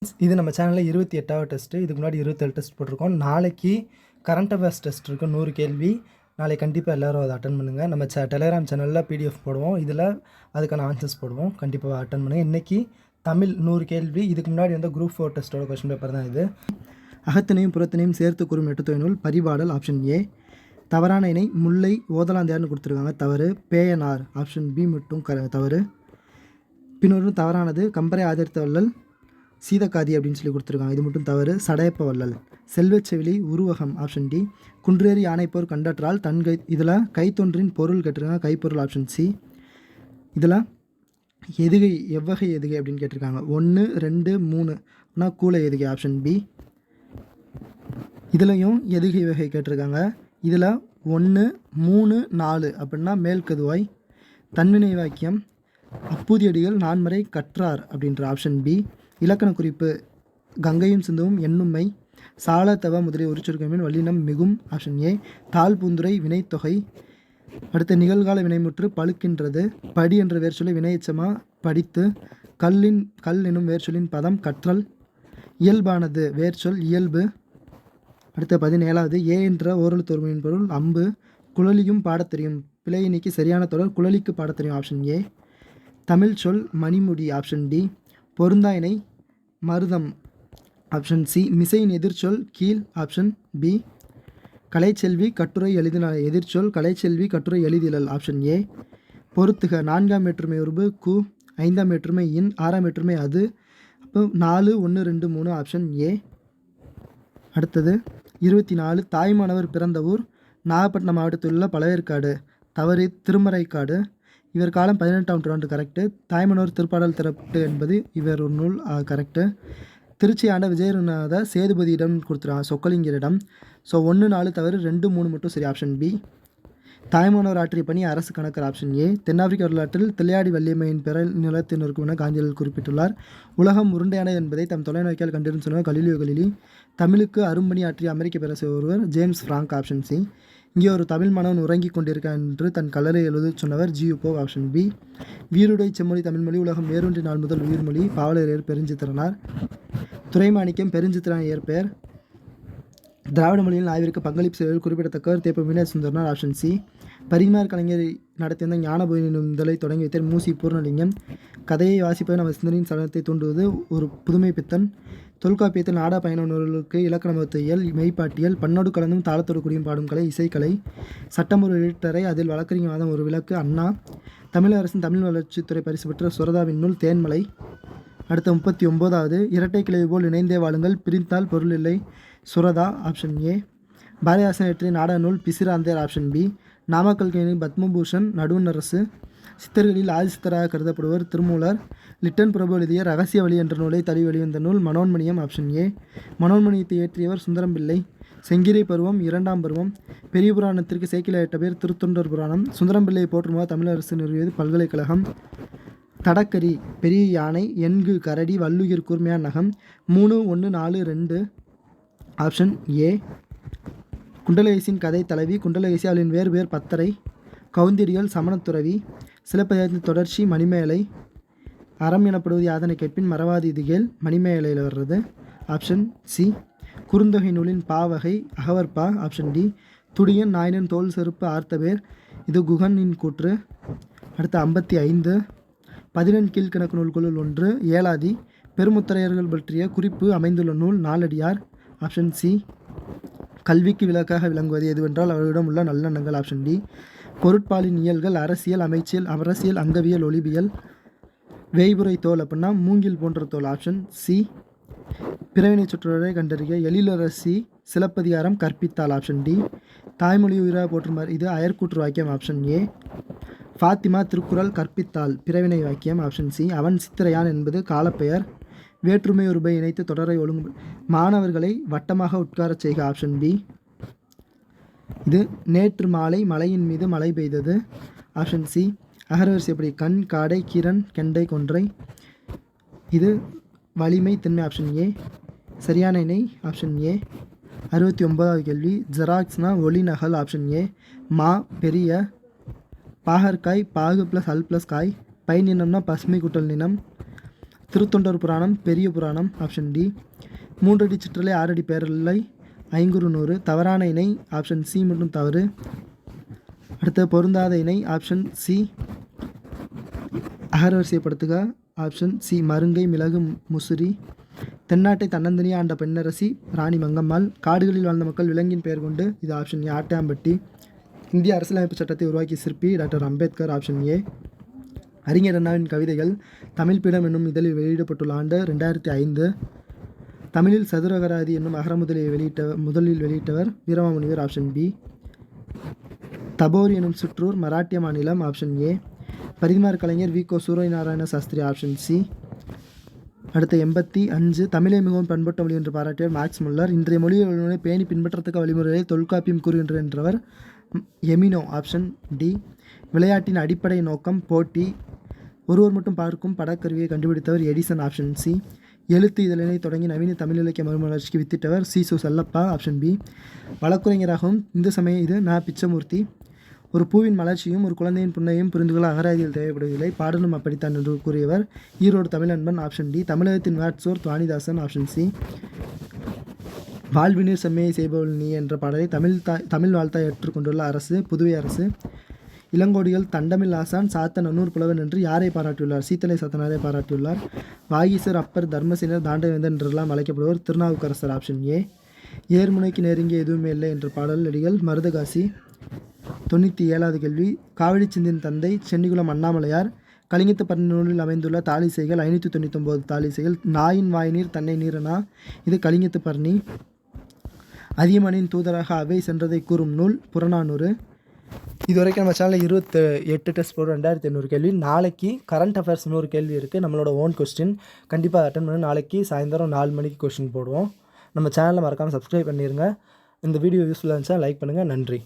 இது நம்ம சேனலில் 28வது டெஸ்ட்டு. இதுக்கு முன்னாடி 27 டெஸ்ட் போட்டிருக்கோம். நாளைக்கு கரண்ட் அஃபேர்ஸ் டெஸ்ட் இருக்குது, 100 கேள்வி. நாளைக்கு கண்டிப்பாக எல்லோரும் அதை அட்டன் பண்ணுங்கள். நம்ம டெலகிராம் சேனலில் பிடிஎஃப் போடுவோம், இதில் அதுக்கான ஆன்சர்ஸ் போடுவோம். கண்டிப்பாக அட்டன் பண்ணுங்கள். இன்றைக்கி தமிழ் 100 கேள்வி. இதுக்கு முன்னாடி வந்து குரூப் 4 டெஸ்ட்டோட கொஸ்டின் பேப்பர் தான் இது. அகத்தினையும் புறத்தினையும் சேர்த்து கூறும் எட்டுத்தொகை நூல் பரிபாடல். Option A. தவறான இணை முல்லை ஓதலாந்தியார்னு கொடுத்துருக்காங்க, தவறு. பேயனார் ஆப்ஷன் பி மட்டும் தவறு. பின்னொரு தவறானது கம்பரை ஆதரித்த வள்ளல் சீதக்காதி அப்படின்னு சொல்லி கொடுத்துருக்காங்க, இது மட்டும் தவறு. சடையப்ப வள்ளல். செல்வச்செவிலி உருவகம் ஆப்ஷன் டி. குன்றேறி யானைப்போர் கண்டற்றால் தன்கை. இதில் கைத்தொன்றின் பொருள் கேட்டிருக்காங்க, கைப்பொருள் ஆப்ஷன் சி. இதில் எதுகை எவ்வகை எதுகை அப்படின்னு கேட்டிருக்காங்க, 1 2 3 ஆனால் கூலை எதுகை ஆப்ஷன் பி. இதுலையும் எதுகை வகை கேட்டிருக்காங்க. இதில் 1 3 4 அப்படின்னா மேல்கதுவாய். தன்வினை வாக்கியம் அப்பூதியடிகள் நான்மறை கற்றார் அப்படின்ற ஆப்ஷன் பி. இலக்கண குறிப்பு கங்கையும் சிந்துவும் எண்ணுமை. சாலத்தவ முதலிய உரிச்சுருக்கமின் வல்லினம் மிகும் ஆப்ஷன் ஏ. தாழ் பூந்துரை வினைத்தொகை. அடுத்த நிகழ்கால வினைமுற்று பழுக்கின்றது. படி என்ற வேர்ச்சொல்லை வினையச்சமா படித்து. கல் எனும் வேர்ச்சொல்லின் பதம் கற்றல். இயல்பானது வேர்ச்சொல் இயல்பு. அடுத்த 17வது ஏ என்ற ஓரெழுத்து ஒருமையின் பொருள் அம்பு. குழலியும் பாடத்தெரியும். பிழையை நீக்கி சரியான தொடர் குழலிக்கு பாடத்தெரியும் ஆப்ஷன் ஏ. தமிழ் சொல் மணிமுடி ஆப்ஷன் டி. பொருந்தா இணை மருதம் ஆப்ஷன் சி. மிசையின் எதிர்ச்சொல் கீழ் ஆப்ஷன் பி. கலைச்செல்வி கட்டுரை எழுதினார் எதிர்ச்சொல் கலைச்செல்வி கட்டுரை எழுதிலல் ஆப்ஷன் ஏ. பொறுத்துக 4ஆம் வேற்றுமை உருபு கு. 5ஆம் வேற்றுமை இன். 6ஆம் வேற்றுமை அது. அப்போ 4 1 2 3 ஆப்ஷன் ஏ. அடுத்தது 24 தாய்மானவர் பிறந்த ஊர் நாகப்பட்டினம் மாவட்டத்தில் உள்ள பழவேற்காடு, தவறு. திருமறைக்காடு. இவர் காலம் 18ஆம் நூற்றாண்டு கரெக்டு. தாய்மனோர் திருப்பாடல் திறப்பு என்பது இவர் ஒரு நூல் கரெக்டு. திருச்சி ஆண்ட விஜயநாத சேதுபதியிடம் கொடுத்துருவாங்க, சொக்கலிங்கரிடம். ஸோ 1 4 தவறு, 2 3 மட்டும் சரி ஆப்ஷன் பி. தாய்மானோர் ஆற்றிய பணி அரசு கணக்கர் ஆப்ஷன் ஏ. தென்னாப்பிரிக்க வரலாற்றில் தில்லையாடி வள்ளியம்மையின் பிற நிலத்தினருக்கு என காந்தியடிகள் குறிப்பிட்டுள்ளார். உலகம் உருண்டையானது என்பதை தம் தொலைநோக்கியால் கண்டிருந்து சொன்ன கலிலியோ கலிலி. தமிழுக்கு அரும்பணி ஆற்றிய அமெரிக்க பேரரசர் ஒருவர் ஜேம்ஸ் ஃப்ராங்க் ஆப்ஷன் சி. இங்கே ஒரு தமிழ் மாணவன் உறங்கி கொண்டிருக்கான் என்று தன் கல்லறை எழுத சொன்னவர் ஜி யுப்போ ஆப்ஷன் பி. வீருடை செம்மொழி தமிழ்மொழி உலகம் வேரூன்றி நாள் முதல் உயிர்மொழி. பாவலரேர் பெருஞ்சித்திரனார். துறைமாணிக்கம் பெருஞ்சித்திரன் இயற்பெயர். திராவிட மொழியில் ஆய்விற்கு பங்களிப்பு செய்வதில் குறிப்பிடத்தக்கவர் தேப்ப மீனாட்சி சுந்தரனார் ஆப்ஷன் சி. பரிமார் கலைஞர் நடத்திய ஞானபோதி இதழை தொடங்கி வைத்தார் மூசி பூர்ணலிங்கம். கதையை வாசிப்பது நம்ம சிந்தனையின் சலனத்தை தூண்டுவது ஒரு புதுமை பித்தன். தொல்காப்பியத்தில் நாடா பயண நூல்களுக்கு இலக்கண இயல் மெய்ப்பாட்டியல். பண்ணோடு கலந்தும் தாளத்தோடு குடியும் பாடும் கலை இசைக்கலை. சட்டம் ஒரு எழுத்தரை அதில் வழக்கறிஞர் ஒரு விளக்கு அண்ணா. தமிழரசின் தமிழ் வளர்ச்சித்துறை பரிசு பெற்ற சுரதாவின் நூல் தேன்மலை. அடுத்த 39வது இரட்டை கிளை போல் இணைந்தே வாழுங்கள் பிரித்தால் பொருள் இல்லை சுரதா ஆப்ஷன் ஏ. பாரதிதாசன் இயற்றிய நாடக நூல் பிசிராந்தேர் option B. Namakkal Padma Bhushan நடுவணரசு. சித்தர்களில் ஆதிசித்தராக கருதப்படுவர் Thirumoolar. Lytton பிரபு எழுதிய ரகசிய வழி என்ற நூலை தழுவி வெளிவந்த நூல் மனோன்மணியம் ஆப்ஷன் ஏ. மனோன்மணியத்தை இயற்றியவர் சுந்தரம் பிள்ளை. செங்கிரை பருவம் 2ஆம் பருவம். பெரிய புராணத்திற்கு சேக்கிழார் பேர் திருத்தொண்டர் புராணம். சுந்தரம் பிள்ளையை போற்றுமா தமிழரசு நிறுவியது பல்கலைக்கழகம். தடக்கரி பெரிய யானை. எண்கு கரடி. வள்ளுயிர் கூர்மையான நகம். 3 1 4 2 ஆப்ஷன் ஏ. குண்டலகேசியின் கதை தலைவி. குண்டலகேசி அவளின் வேறு பேர் பத்தரை. கவுந்தியடிகள் சமணத்துறவி. சிலப்பதிகாரத்தின் தொடர்ச்சி மணிமேலை. அறம் எனப்படுவது யாதனை கேட்பின் மறவாதி இதுகேல் மணிமேலையில் வர்றது ஆப்ஷன் சி. குறுந்தொகை நூலின் பாவகை அகவற்பா ஆப்ஷன் டி. துடியன் நாயனன் தோல் செருப்பு ஆர்த்தபேர், இது குகனின் கூற்று. அடுத்த 55 11 கீழ்கணக்கு நூல்களுள் ஒன்று ஏலாதி. பெருமுத்தரையர்கள் பற்றிய குறிப்பு அமைந்துள்ள நூல் நாலடியார் ஆப்ஷன் சி. கல்விக்கு விளக்காக விளங்குவது எதுவென்றால் அவர்களிடம் உள்ள நல்லெண்ணங்கள் ஆப்ஷன் டி. பொருட்பாலின் இயல்கள் அரசியல் அமைச்சியல் அரசியல் அங்கவியல் ஒளிபியல். வேய்புரை தோல் அப்படின்னா மூங்கில் போன்ற தோல் ஆப்ஷன் சி. பிறவினை சுற்றுரை கண்டறிய எழிலரசி சிலப்பதிகாரம் கற்பித்தால் ஆப்ஷன் டி. தாய்மொழி உயிராக போற்றுமார் இது அயற்கூற்று வாக்கியம் ஆப்ஷன் ஏ. ஃபாத்திமா திருக்குறள் கற்பித்தால் பிறவினை வாக்கியம் ஆப்ஷன் சி. அவன் சித்திரையான் என்பது காலப்பெயர். வேற்றுமை ஒருபை இணைத்து தொடரை ஒழுங்கு. மாணவர்களை வட்டமாக உட்காரச் செய்க ஆப்ஷன் பி. இது நேற்று மாலை மலையின் மீது மழை பெய்தது ஆப்ஷன் சி. அகரவரிசைப்படி கண் காடை கிரண் கெண்டை கொன்றை. இது வலிமை திண்மை ஆப்ஷன் ஏ. சரியான இணை ஆப்ஷன் ஏ. 69வது கேள்வி ஜெராக்ஸ்னா ஒளி நகல் ஆப்ஷன் ஏ. மா பெரிய. பாகற்காய் பாகு ப்ளஸ் அல் ப்ளஸ் காய். பை நினம்னா பசுமை குட்டல் நினம். திருத்தொண்டர் புராணம் பெரிய புராணம் ஆப்ஷன் டி. 3 அடி சிற்றலை 6 அடி பேரலை ஐங்குறு 100. தவறான இணை ஆப்ஷன் சி மட்டும் தவறு. அடுத்த பொருந்தாத இணை ஆப்ஷன் சி. அகரவரிசைப்படுத்துக ஆப்ஷன் சி மருங்கை மிளகு முசிறி. தென்னாட்டை தன்னந்தனியாக ஆண்ட பெண்ணரசி ராணி மங்கம்மாள். காடுகளில் வாழ்ந்த மக்கள் விலங்கின் பெயர் கொண்டு இது ஆப்ஷன் ஏ ஆட்டையாம்பட்டி. இந்திய அரசியலமைப்பு சட்டத்தை உருவாக்கிய சிற்பி டாக்டர் அம்பேத்கர் ஆப்ஷன் ஏ. அறிஞர் அண்ணாவின் கவிதைகள் தமிழ் பீடம் என்னும் இதழில் வெளியிடப்பட்டுள்ள ஆண்டு 2005. தமிழில் சதுரகராதி என்னும் அகரமுதலியை முதலில் வெளியிட்டவர் வீரமாமுனிவர் ஆப்ஷன் பி. தபோர் எனும் சிற்றூர் மராட்டிய மாநிலம் ஆப்ஷன் ஏ. பரிதிமார் கலைஞர் வி. கோ. Suryanarayana Sastri option C. அடுத்த 85. தமிழை மிகவும் பண்பட்ட மொழி என்று பாராட்டியவர் மேக்ஸ் முல்லர். இன்றைய மொழி வழிமுறை பேணி பின்பற்றத்தக்க வழிமுறைகளை தொல்காப்பியம் கூறுகின்றது என்றவர் எமினோ ஆப்ஷன் டி. விளையாட்டின் அடிப்படை நோக்கம் போட்டி. ஒருவர் மட்டும் பார்க்கும் படக்கருவியை கண்டுபிடித்தவர் எடிசன் ஆப்ஷன் சி. எழுத்து இதழினை தொடங்கி நவீன தமிழ் இலக்கிய மறுமலர்ச்சிக்கு வித்திட்டவர் சீசு செல்லப்பா ஆப்ஷன் பி. வழக்குரைஞராகவும் இந்து சமய இது ந. பிச்சமூர்த்தி. ஒரு பூவின் மலர்ச்சியும் ஒரு குழந்தையின் புண்ணையும் புரிந்து கொள்ள அகராதியில் தேவைப்படவில்லை, பாடலும் அப்படித்தான் என்று கூறியவர் ஈரோடு தமிழன்பன் ஆப்ஷன் டி. தமிழகத்தின் வாட்சோர் துவானிதாசன் ஆப்ஷன் சி. வாழ்வினீர் செம்மையை செய்பவள் நீ என்ற பாடலை தமிழ் வாழ்த்தாய் ஏற்றுக்கொண்டுள்ள அரசு புதுவை அரசு. இளங்கோடிகள் தண்டமில் ஆசான் சாத்தன் அன்னூர் புலவன் என்று யாரை பாராட்டியுள்ளார்? சீத்தலை சாத்தனாரை பாராட்டியுள்ளார். வாகீசர் அப்பர் தர்மசேனர் தாண்டவேந்தன் என்றெல்லாம் அழைக்கப்படுவர் திருநாவுக்கரசர் ஆப்ஷன் ஏ. ஏர்முனைக்கு நெருங்கிய எதுவுமே இல்லை என்ற பாடல் அடிகள் மருதகாசி. 97வது கேள்வி. காவடி சிந்தின் தந்தை சென்னிகுளம் அண்ணாமலையார். கலிங்கத்து பன்னூலில் அமைந்துள்ள தாளிசைகள் 599 தாளிசைகள். நாயின் வாய்நீர் தன்னை நீரனா இது கலிங்கத்து பரணி. அதியமானின் தூதராக அவை சென்றதை கூறும் நூல் புறநானூறு. இதுவரைக்கும் நம்ம சேனலில் 28 டெஸ்ட் போடுறோம், 2800 கேள்வி. நாளைக்கு கரண்ட் அஃபேர்ஸ் 100 கேள்வி இருக்குது, நம்மளோட ஓன் கொஸ்டின். கண்டிப்பாக அட்டன் பண்ணி நாளைக்கு சாயந்தரம் 4 மணிக்கு கொஸ்டின் போடுவோம். நம்ம சேனலை மறக்காமல் சப்ஸ்கிரைப் பண்ணிடுங்க. இந்த வீடியோ யூஸ்ஃபுல்லாக இருந்துச்சா லைக் பண்ணுங்கள். நன்றி.